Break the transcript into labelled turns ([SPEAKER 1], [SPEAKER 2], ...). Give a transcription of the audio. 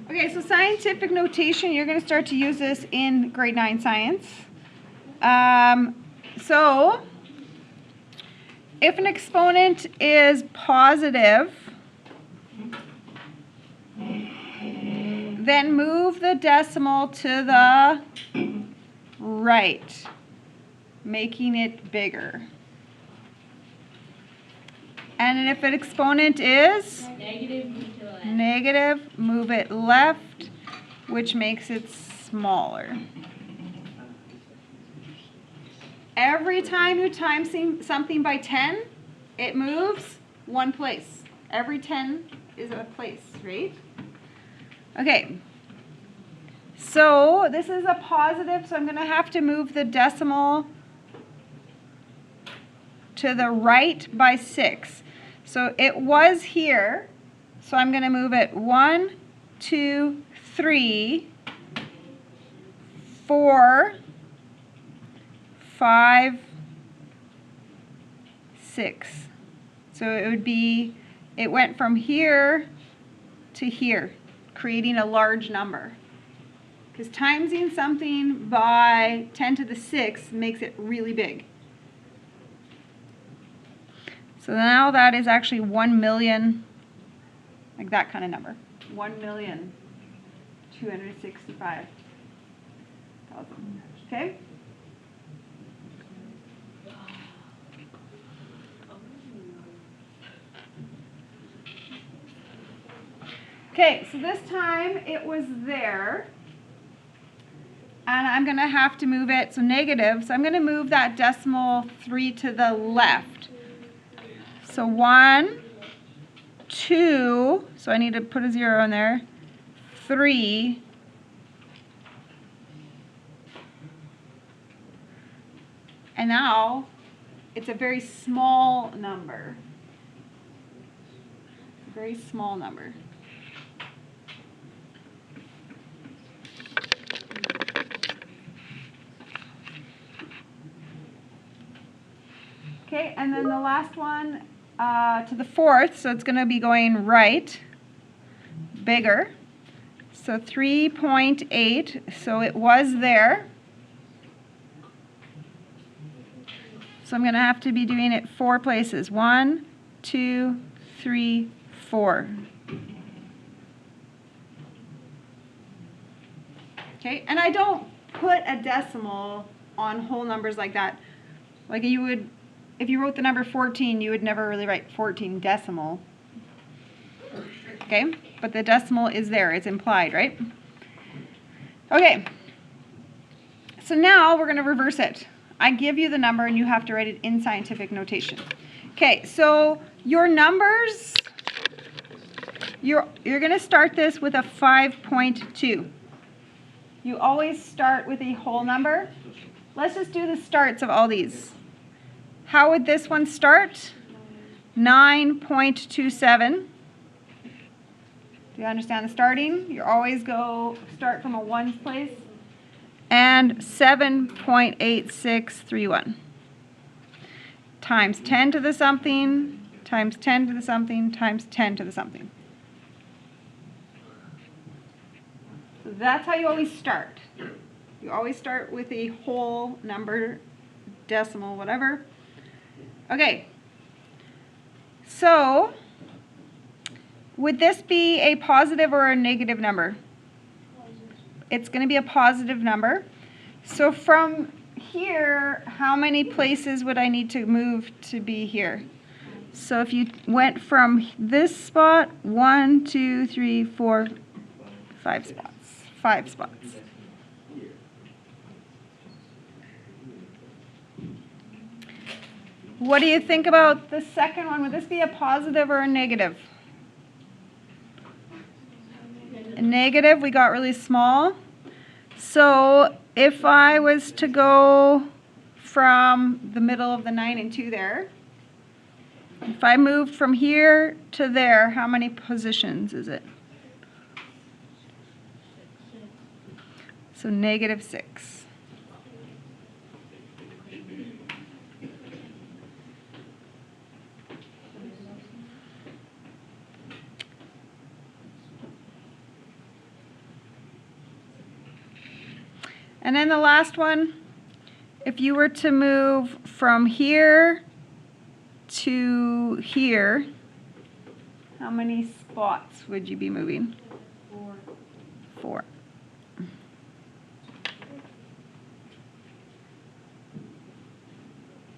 [SPEAKER 1] Okay, so scientific notation, you're going to start to use this in grade 9 science. So, if an exponent is positive, then move the decimal to the right, making it bigger. And if an exponent is negative, move it left, which makes it smaller. Every time you times something by 10, it moves one place. Every 10 is a place, right? Okay. So this is a positive, so I'm going to have to move the decimal to the right by 6. So it was here, so I'm going to move it 1, 2, 3, 4, 5, 6. So it would be, it went from here to here, creating a large number. Because timesing something by 10 to the 6 makes it really big. So now that is actually 1 million, like that kind of number. 1,265,000. Okay? Okay, so this time it was there. And I'm going to have to move it, so negative. So I'm going to move that decimal 3 to the left. So 1, 2, so I need to put a 0 in there, 3, and now it's a very small number. A very small number. Okay, and then the last one to the 4th, so it's going to be going right, bigger. So 3.8, so it was there. So I'm going to have to be doing it 4 places. 1, 2, 3, 4. Okay, and I don't put a decimal on whole numbers like that. Like you would, if you wrote the number 14, you would never really write 14 decimal. Okay, but the decimal is there, it's implied, right? Okay, so now we're going to reverse it. I give you the number and you have to write it in scientific notation. Okay, so your numbers, you're going to start this with a 5.2. You always start with a whole number. Let's just do the starts of all these. How would this one start? 9.27. Do you understand the starting? You always start from a ones place. And 7.8631. Times 10 to the something, times 10 to the something, times 10 to the something. So that's how you always start. You always start with a whole number, decimal, whatever. Okay. So, would this be a positive or a negative number? It's going to be a positive number. So from here, how many places would I need to move to be here? So if you went from this spot, 1, 2, 3, 4, 5 spots. 5 spots. What do you think about the second one? Would this be a positive or a negative? A negative, we got really small. So if I was to go from the middle of the 9 and 2 there, if I moved from here to there, how many positions is it? So -6. And then the last one, if you were to move from here to here, how many spots would you be moving? 4.